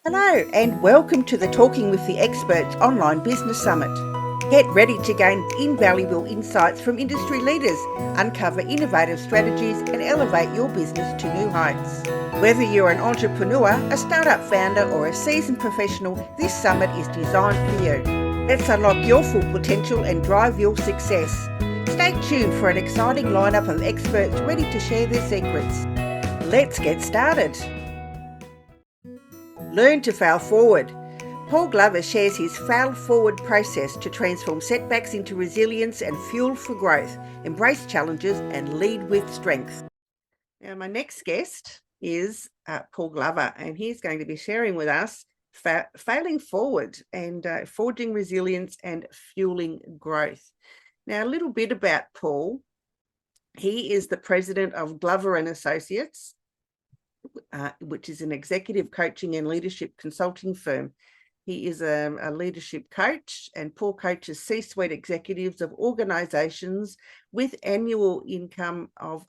Hello and welcome to the Talking with the Experts online business summit. Get ready to gain invaluable insights from industry leaders, uncover innovative strategies and elevate your business to new heights. Whether you're an entrepreneur, a startup founder or a seasoned professional, this summit is designed for you. Let's unlock your full potential and drive your success. Stay tuned for an exciting lineup of experts ready to share their secrets. Let's get started. Learn to fail forward. Paul Glover shares his fail forward process to transform setbacks into resilience and fuel for growth, embrace challenges and lead with strength. Now, my next guest is Paul Glover, and he's going to be sharing with us failing forward and forging resilience and fueling growth. Now, a little bit about Paul. He is the president of Glover and Associates, which is an executive coaching and leadership consulting firm. He is a leadership coach, and Paul coaches C-suite executives of organisations with annual income of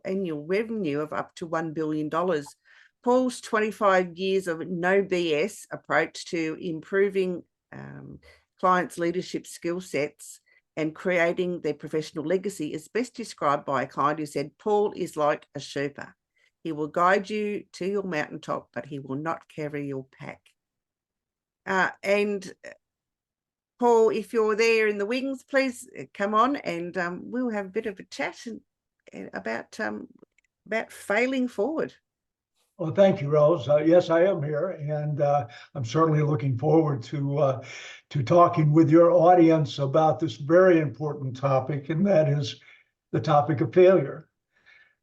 annual revenue of up to $1 billion. Paul's 25 years of no BS approach to improving clients' leadership skill sets and creating their professional legacy is best described by a client who said, Paul is like a Sherpa. He will guide you to your mountaintop, but he will not carry your pack. And Paul, if you're there in the wings, please come on and we'll have a bit of a chat about failing forward. Well, thank you, Rose. Yes, I am here, and I'm certainly looking forward to talking with your audience about this very important topic, and that is the topic of failure.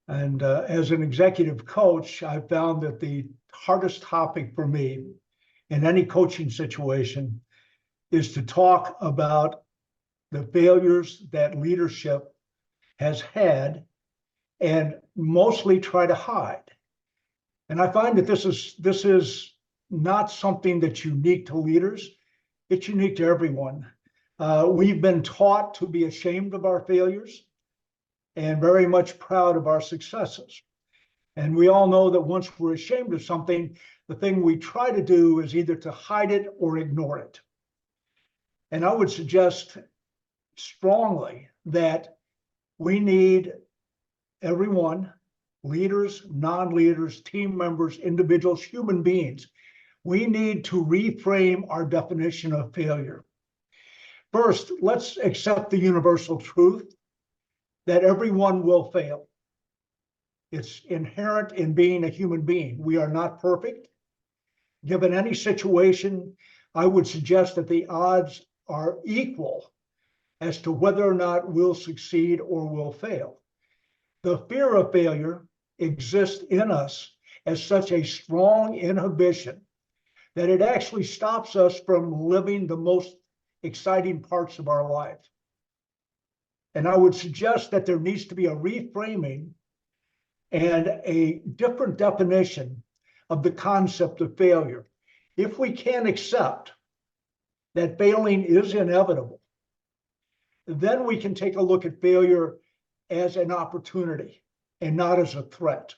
And as an executive coach, I found that the hardest topic for me in any coaching situation is to talk about the failures that leadership has had and mostly try to hide. And I find that this is not something that's unique to leaders. It's unique to everyone. We've been taught to be ashamed of our failures and very much proud of our successes. And we all know that once we're ashamed of something, the thing we try to do is either to hide it or ignore it. And I would suggest strongly that we need everyone, leaders, non-leaders, team members, individuals, human beings, we need to reframe our definition of failure. First, let's accept the universal truth that everyone will fail. It's inherent in being a human being. We are not perfect. Given any situation, I would suggest that the odds are equal as to whether or not we'll succeed or will fail. The fear of failure exists in us as such a strong inhibition that it actually stops us from living the most exciting parts of our life. And I would suggest that there needs to be a reframing and a different definition of the concept of failure. If we can accept that failing is inevitable, then we can take a look at failure as an opportunity and not as a threat.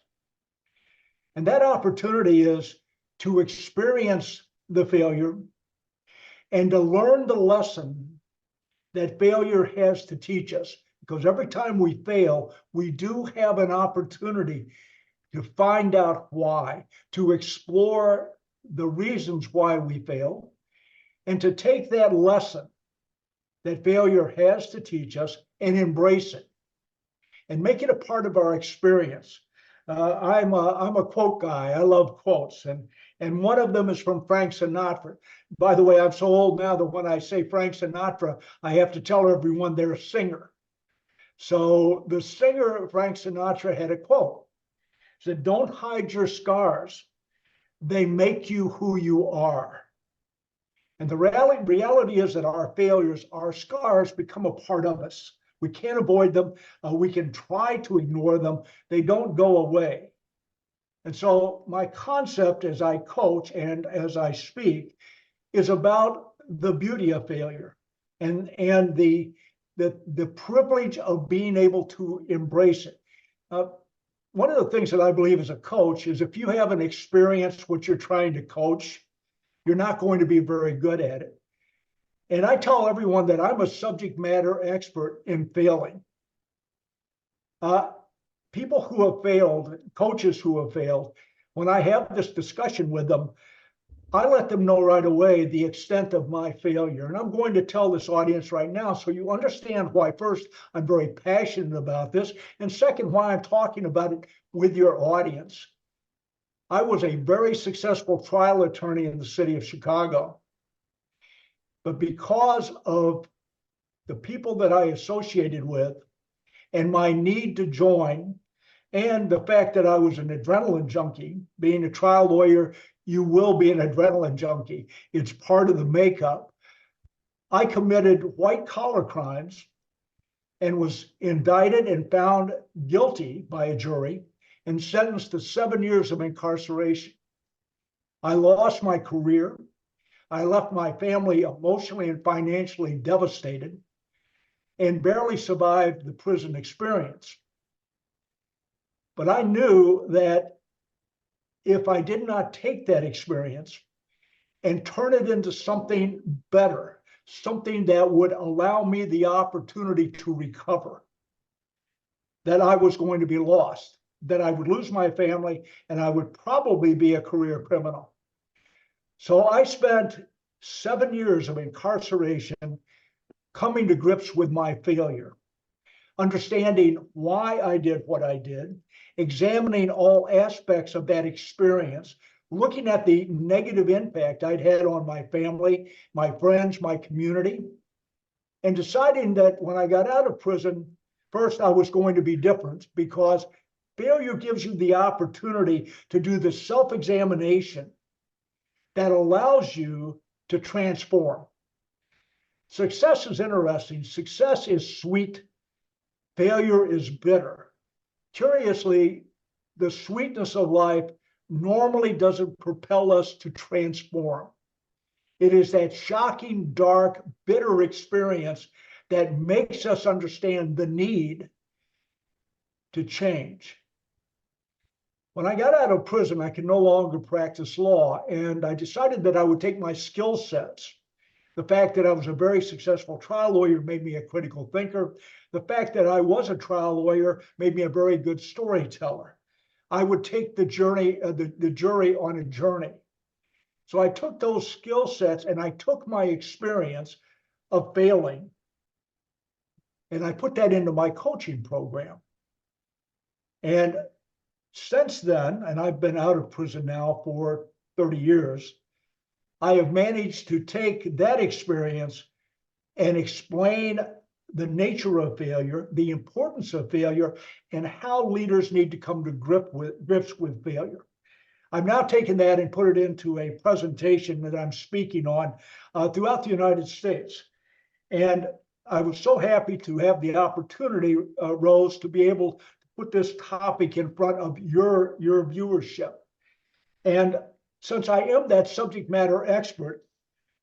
And that opportunity is to experience the failure and to learn the lesson that failure has to teach us, because every time we fail, we do have an opportunity to find out why, to explore the reasons why we fail, and to take that lesson that failure has to teach us and embrace it and make it a part of our experience. I'm a quote guy. I love quotes, and one of them is from Frank Sinatra. By the way, I'm so old now that when I say Frank Sinatra, I have to tell everyone they're a singer. So the singer Frank Sinatra had a quote. He said, "Don't hide your scars. They make you who you are." And the reality is that our failures, our scars become a part of us. We can't avoid them. We can try to ignore them. They don't go away. And so my concept as I coach and as I speak is about the beauty of failure and the privilege of being able to embrace it. one of the things that I believe as a coach is if you haven't experienced what you're trying to coach, you're not going to be very good at it. And I tell everyone that I'm a subject matter expert in failing. People who have failed, coaches who have failed, when I have this discussion with them, I let them know right away the extent of my failure. And I'm going to tell this audience right now so you understand why, first, I'm very passionate about this, and second, why I'm talking about it with your audience. I was a very successful trial attorney in the city of Chicago. But because of the people that I associated with and my need to join, and the fact that I was an adrenaline junkie, being a trial lawyer, you will be an adrenaline junkie. It's part of the makeup. I committed white collar crimes and was indicted and found guilty by a jury and sentenced to 7 years of incarceration. I lost my career. I left my family emotionally and financially devastated and barely survived the prison experience. But I knew that if I did not take that experience and turn it into something better, something that would allow me the opportunity to recover, that I was going to be lost, that I would lose my family, and I would probably be a career criminal. So I spent 7 years of incarceration coming to grips with my failure, understanding why I did what I did, examining all aspects of that experience, looking at the negative impact I'd had on my family, my friends, my community, and deciding that when I got out of prison, first, I was going to be different because failure gives you the opportunity to do the self-examination that allows you to transform. Success is interesting. Success is sweet. Failure is bitter. Curiously, the sweetness of life normally doesn't propel us to transform. It is that shocking, dark, bitter experience that makes us understand the need to change. When I got out of prison, I could no longer practice law, and I decided that I would take my skill sets. The fact that I was a very successful trial lawyer made me a critical thinker. The fact that I was a trial lawyer made me a very good storyteller. I would take the jury on a journey. So I took those skill sets and I took my experience of failing and I put that into my coaching program. And since then, and I've been out of prison now for 30 years, I have managed to take that experience and explain the nature of failure, the importance of failure, and how leaders need to come to grips with failure. I've now taken that and put it into a presentation that I'm speaking on throughout the United States. And I was so happy to have the opportunity, Rose, to be able to put this topic in front of your viewership. And since I am that subject matter expert,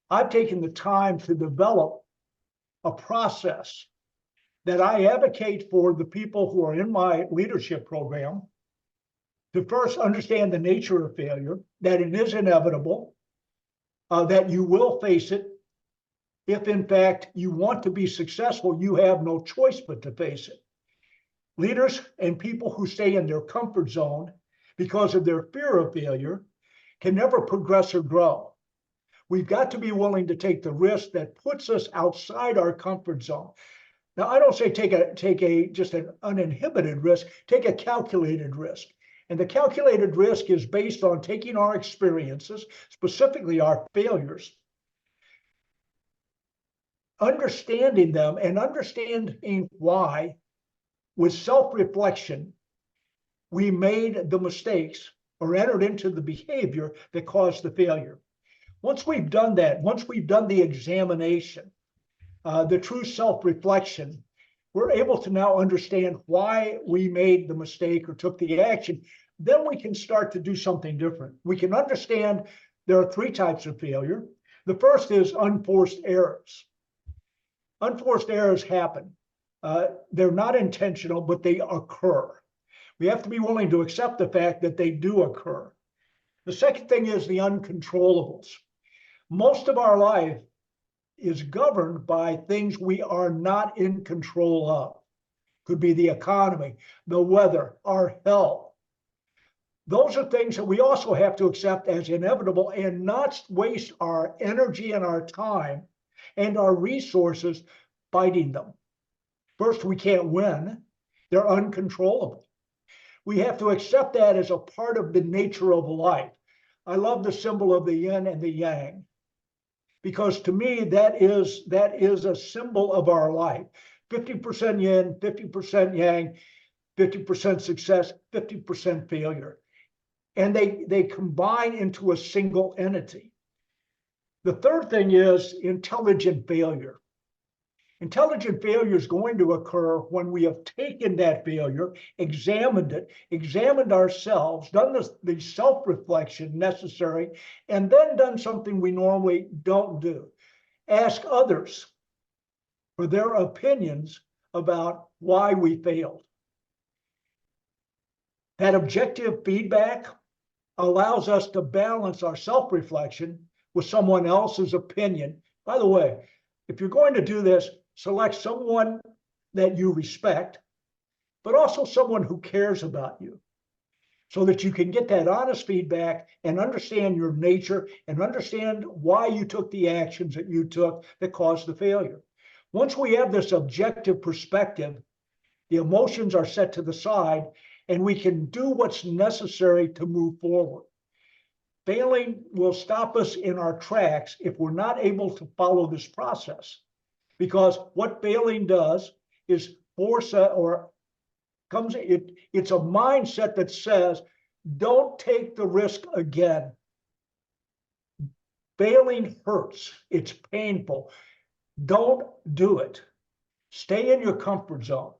I've taken the time to develop a process that I advocate for the people who are in my leadership program to first understand the nature of failure, that it is inevitable, that you will face it. If in fact you want to be successful, you have no choice but to face it. Leaders and people who stay in their comfort zone because of their fear of failure can never progress or grow. We've got to be willing to take the risk that puts us outside our comfort zone. Now, I don't say take just an uninhibited risk, take a calculated risk. And the calculated risk is based on taking our experiences, specifically our failures, understanding them and understanding why, with self-reflection, we made the mistakes or entered into the behavior that caused the failure. Once we've done that, once we've done the examination, the true self-reflection, we're able to now understand why we made the mistake or took the action. Then we can start to do something different. We can understand there are 3 types of failure. The first is unforced errors. Unforced errors happen. They're not intentional, but they occur. We have to be willing to accept the fact that they do occur. The second thing is the uncontrollables. Most of our life is governed by things we are not in control of. Could be the economy, the weather, our health. Those are things that we also have to accept as inevitable and not waste our energy and our time and our resources fighting them. First, we can't win. They're uncontrollable. We have to accept that as a part of the nature of life. I love the symbol of the yin and the yang, because to me, that is a symbol of our life. 50% yin, 50% yang, 50% success, 50% failure. And they combine into a single entity. The third thing is intelligent failure. Intelligent failure is going to occur when we have taken that failure, examined it, examined ourselves, done the self-reflection necessary, and then done something we normally don't do. Ask others for their opinions about why we failed. That objective feedback allows us to balance our self-reflection with someone else's opinion. By the way, if you're going to do this, select someone that you respect, but also someone who cares about you, so that you can get that honest feedback and understand your nature and understand why you took the actions that you took that caused the failure. Once we have this objective perspective, the emotions are set to the side and we can do what's necessary to move forward. Failing will stop us in our tracks if we're not able to follow this process. Because what failing does is it's a mindset that says, don't take the risk again. Failing hurts, it's painful. Don't do it. Stay in your comfort zone.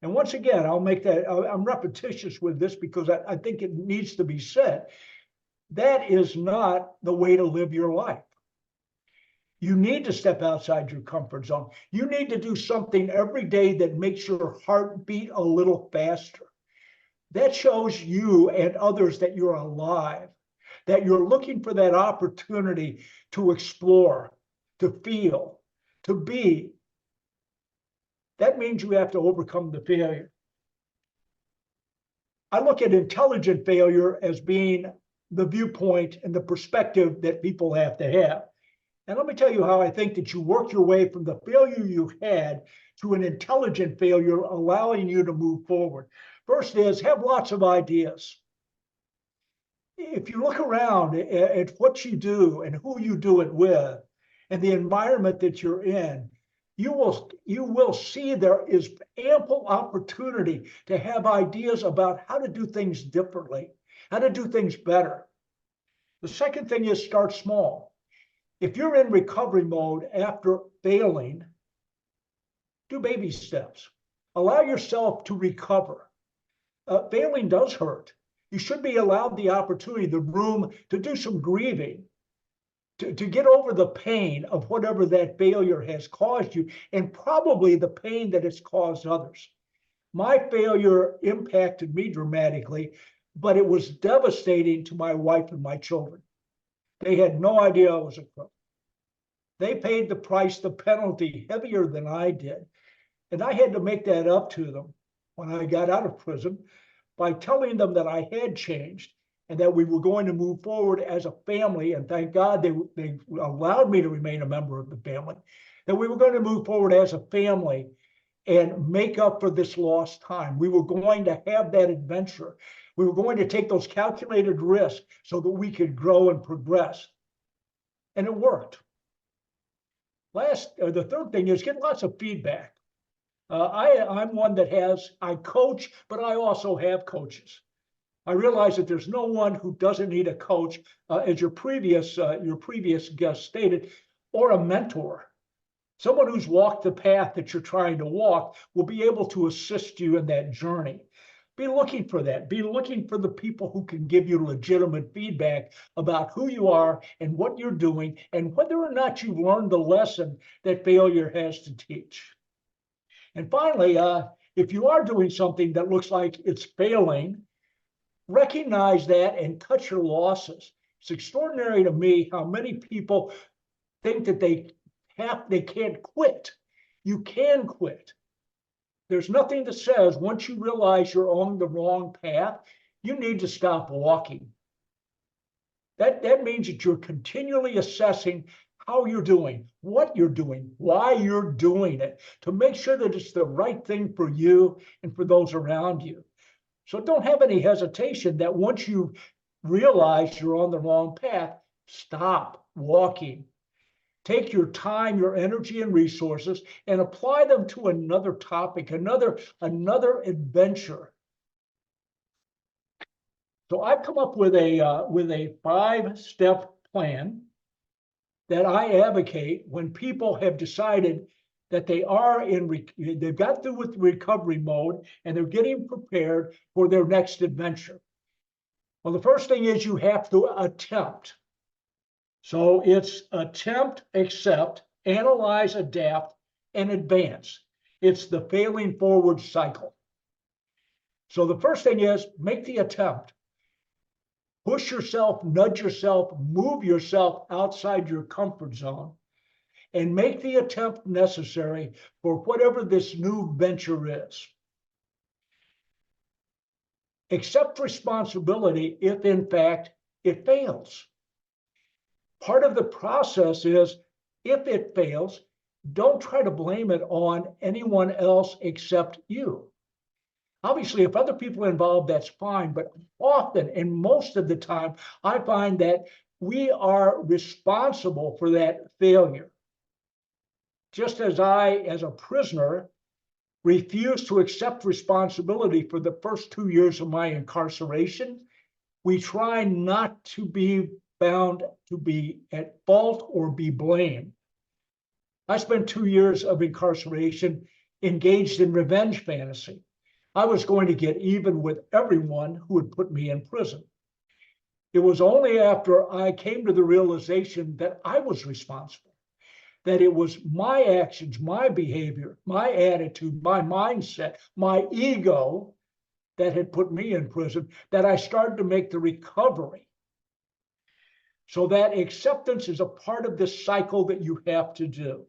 And once again, I'll make that, I'm repetitious with this because I think it needs to be said. That is not the way to live your life. You need to step outside your comfort zone. You need to do something every day that makes your heart beat a little faster. That shows you and others that you're alive, that you're looking for that opportunity to explore, to feel, to be. That means you have to overcome the failure. I look at intelligent failure as being the viewpoint and the perspective that people have to have. And let me tell you how I think that you work your way from the failure you had to an intelligent failure, allowing you to move forward. First is have lots of ideas. If you look around at what you do and who you do it with and the environment that you're in, you will see there is ample opportunity to have ideas about how to do things differently, how to do things better. The second thing is start small. If you're in recovery mode after failing, do baby steps. Allow yourself to recover. Failing does hurt. You should be allowed the opportunity, the room to do some grieving, to get over the pain of whatever that failure has caused you, and probably the pain that it's caused others. My failure impacted me dramatically, but it was devastating to my wife and my children. They had no idea I was a crook. They paid the price, the penalty, heavier than I did. And I had to make that up to them when I got out of prison by telling them that I had changed and that we were going to move forward as a family. And thank God they allowed me to remain a member of the family, that we were going to move forward as a family and make up for this lost time. We were going to have that adventure. We were going to take those calculated risks so that we could grow and progress. And it worked. The third thing is get lots of feedback. I'm one that I coach, but I also have coaches. I realize that there's no one who doesn't need a coach, as your previous guest stated, or a mentor. Someone who's walked the path that you're trying to walk will be able to assist you in that journey. Be looking for that. Be looking for the people who can give you legitimate feedback about who you are and what you're doing and whether or not you've learned the lesson that failure has to teach. And finally, If you are doing something that looks like it's failing, recognize that and cut your losses. It's extraordinary to me how many people think that they can't quit. You can quit. There's nothing that says once you realize you're on the wrong path, you need to stop walking. That means that you're continually assessing how you're doing, what you're doing, why you're doing it, to make sure that it's the right thing for you and for those around you. So don't have any hesitation that once you realize you're on the wrong path, stop walking. Take your time, your energy, and resources and apply them to another topic, another adventure. So I've come up with a 5-step plan that I advocate when people have decided that they've got through with recovery mode and they're getting prepared for their next adventure. Well, the first thing is you have to attempt. So it's attempt, accept, analyze, adapt, and advance. It's the failing forward cycle. So the first thing is make the attempt. Push yourself, nudge yourself, move yourself outside your comfort zone, and make the attempt necessary for whatever this new venture is. Accept responsibility if, in fact, it fails. Part of the process is, if it fails, don't try to blame it on anyone else except you. Obviously, if other people are involved, that's fine, but often, and most of the time, I find that we are responsible for that failure. Just as I, as a prisoner, refused to accept responsibility for the first 2 years of my incarceration, we try not to be found to be at fault or be blamed. I spent 2 years of incarceration engaged in revenge fantasy. I was going to get even with everyone who had put me in prison. It was only after I came to the realization that I was responsible, that it was my actions, my behavior, my attitude, my mindset, my ego that had put me in prison, that I started to make the recovery. So that acceptance is a part of this cycle that you have to do.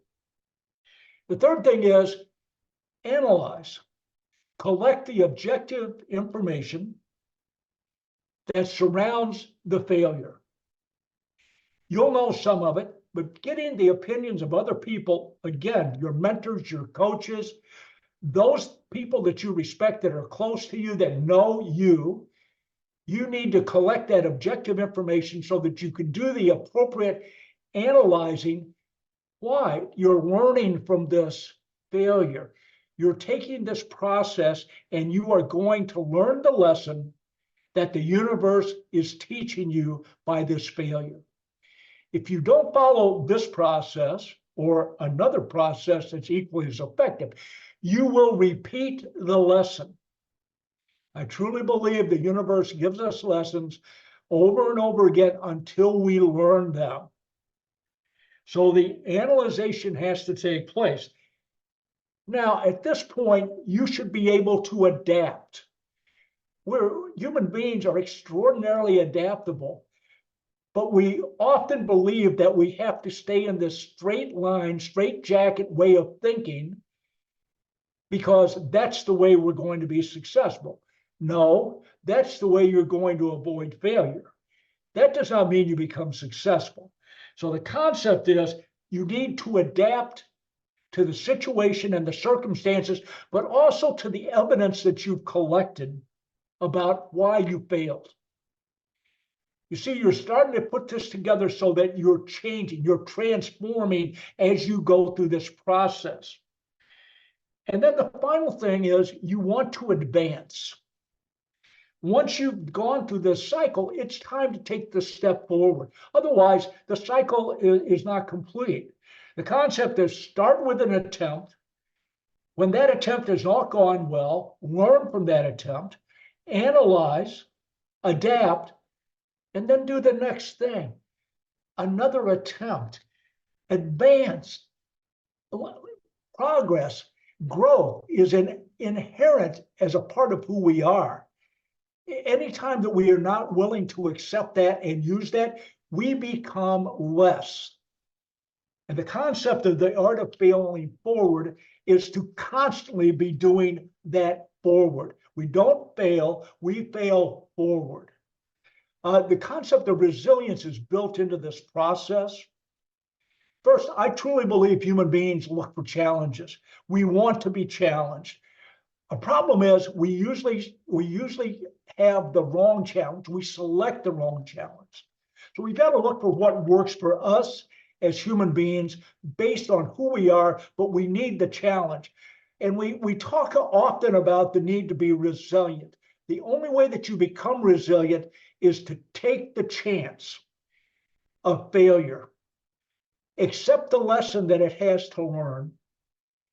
The third thing is analyze. Collect the objective information that surrounds the failure. You'll know some of it, but getting the opinions of other people, again, your mentors, your coaches, those people that you respect that are close to you, that know you, you need to collect that objective information so that you can do the appropriate analyzing. Why? You're learning from this failure. You're taking this process and you are going to learn the lesson that the universe is teaching you by this failure. If you don't follow this process or another process that's equally as effective, you will repeat the lesson. I truly believe the universe gives us lessons over and over again until we learn them. So the analyzation has to take place. Now, at this point, you should be able to adapt. Human beings are extraordinarily adaptable, but we often believe that we have to stay in this straight line, straitjacket way of thinking because that's the way we're going to be successful. No, that's the way you're going to avoid failure. That does not mean you become successful. So the concept is you need to adapt to the situation and the circumstances, but also to the evidence that you've collected about why you failed. You see, you're starting to put this together so that you're changing, you're transforming as you go through this process. And then the final thing is you want to advance. Once you've gone through this cycle, it's time to take the step forward. Otherwise, the cycle is not complete. The concept is start with an attempt. When that attempt has not gone well, learn from that attempt, analyze, adapt, and then do the next thing. Another attempt, advance. Progress, growth is in inherent as a part of who we are. Anytime that we are not willing to accept that and use that, we become less. And the concept of the art of failing forward is to constantly be doing that forward. We don't fail, we fail forward. The concept of resilience is built into this process. First, I truly believe human beings look for challenges. We want to be challenged. A problem is we usually have the wrong challenge. We select the wrong challenge. So we've got to look for what works for us as human beings based on who we are, but we need the challenge. And we talk often about the need to be resilient. The only way that you become resilient is to take the chance of failure, accept the lesson that it has to learn,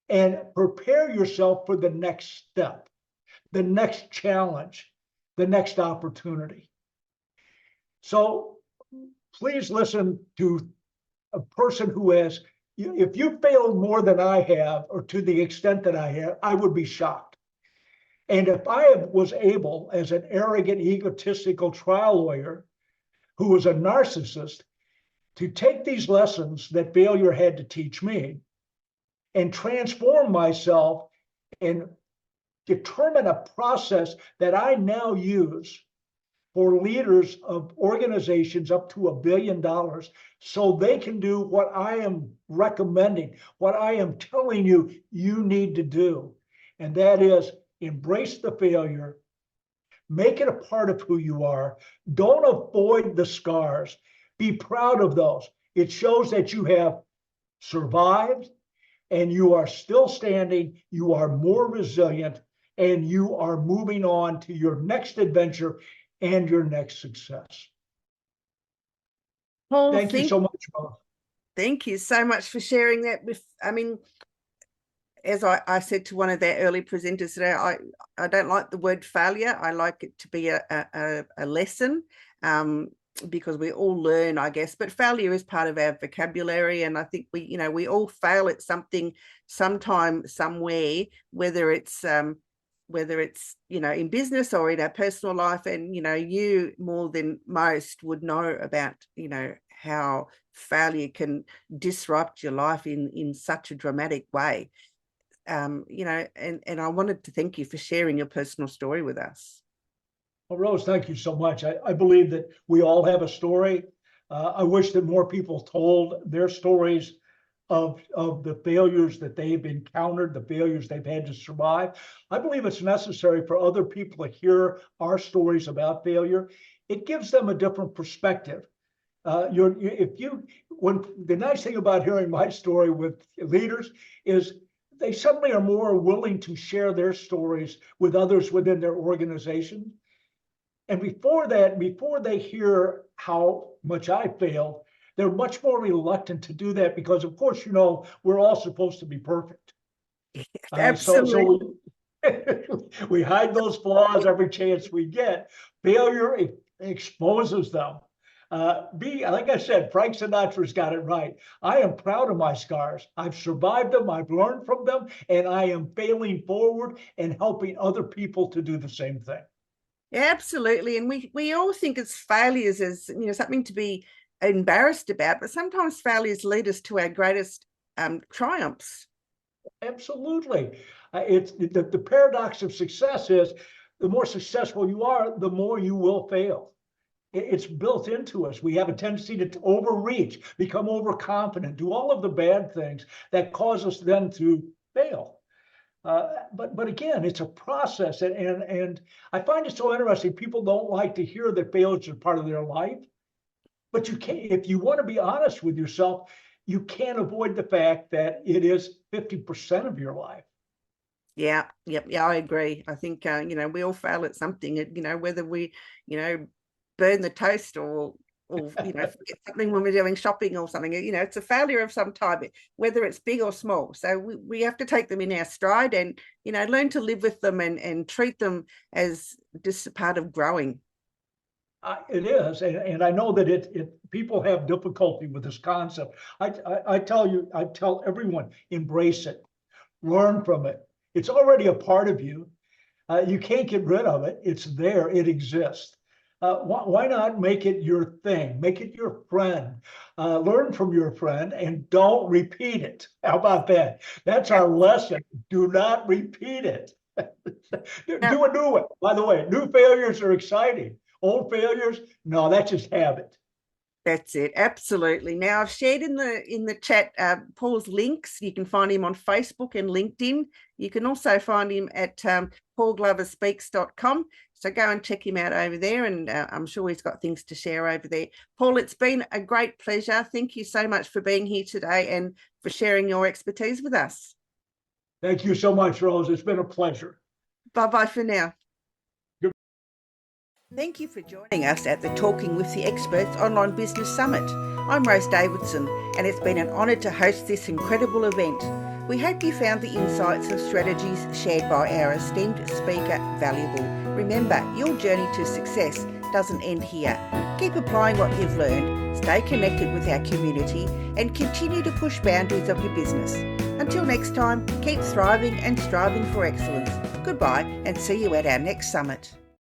and prepare yourself for the next step, the next challenge, the next opportunity. So please listen to a person who has, if you failed more than I have, or to the extent that I have, I would be shocked. And if I was able, as an arrogant, egotistical trial lawyer who was a narcissist, to take these lessons that failure had to teach me and transform myself and determine a process that I now use for leaders of organizations up to $1 billion so they can do what I am recommending, what I am telling you you need to do. And that is embrace the failure, make it a part of who you are. Don't avoid the scars. Be proud of those. It shows that you have survived and you are still standing, you are more resilient, and you are moving on to your next adventure and your next success. Paul, Thank you so much, Rose. Thank you so much for sharing that with, I mean, as I said to one of their early presenters today, I don't like the word failure. I like it to be a lesson, because we all learn, I guess, but failure is part of our vocabulary. And I think we all fail at something, sometime, somewhere, whether it's in business or in our personal life. And you more than most would know about how failure can disrupt your life in such a dramatic way. And I wanted to thank you for sharing your personal story with us. Well, Rose, thank you so much. I believe that we all have a story. I wish that more people told their stories of the failures that they've encountered, the failures they've had to survive. I believe it's necessary for other people to hear our stories about failure. It gives them a different perspective. The nice thing about hearing my story with leaders is they suddenly are more willing to share their stories with others within their organization. And before they hear how much I failed, they're much more reluctant to do that because, of course, we're all supposed to be perfect. Absolutely. So we hide those flaws every chance we get. Failure exposes them. Like I said, Frank Sinatra's got it right. I am proud of my scars. I've survived them. I've learned from them, and I am failing forward and helping other people to do the same thing. Absolutely. And we all think it's failures as something to be embarrassed about, but sometimes failures lead us to our greatest triumphs. Absolutely. It's the paradox of success is the more successful you are, the more you will fail. It's built into us. We have a tendency to overreach, become overconfident, do all of the bad things that cause us then to fail. But again, it's a process, and I find it so interesting. People don't like to hear that failures are part of their life, but you can't. If you want to be honest with yourself, you can't avoid the fact that it is 50% of your life. Yeah, I agree. I think we all fail at something. Whether we burn the toast or forget something when we're doing shopping or something. It's a failure of some type, whether it's big or small. So we have to take them in our stride and learn to live with them and treat them as just a part of growing. It is, and I know that people have difficulty with this concept. I tell everyone, embrace it, learn from it, It's already a part of you. You can't get rid of it. It's there. It exists. Why not make it your thing? Make it your friend. Learn from your friend and don't repeat it. How about that? That's our lesson. Do not repeat it. Do a new one. By the way, new failures are exciting. Old failures, no, that's just habit. That's it. Absolutely. Now I've shared in the chat Paul's links. You can find him on Facebook and LinkedIn. You can also find him at paulgloverspeaks.com. So go and check him out over there, and I'm sure he's got things to share over there. Paul, it's been a great pleasure. Thank you so much for being here today and for sharing your expertise with us. Thank you so much, Rose. It's been a pleasure. Bye-bye for now. Thank you for joining us at the Talking with the Experts Online Business Summit. I'm Rose Davidson, and it's been an honour to host this incredible event. We hope you found the insights and strategies shared by our esteemed speaker valuable. Remember, your journey to success doesn't end here. Keep applying what you've learned, stay connected with our community, and continue to push boundaries of your business. Until next time, keep thriving and striving for excellence. Goodbye, and see you at our next summit.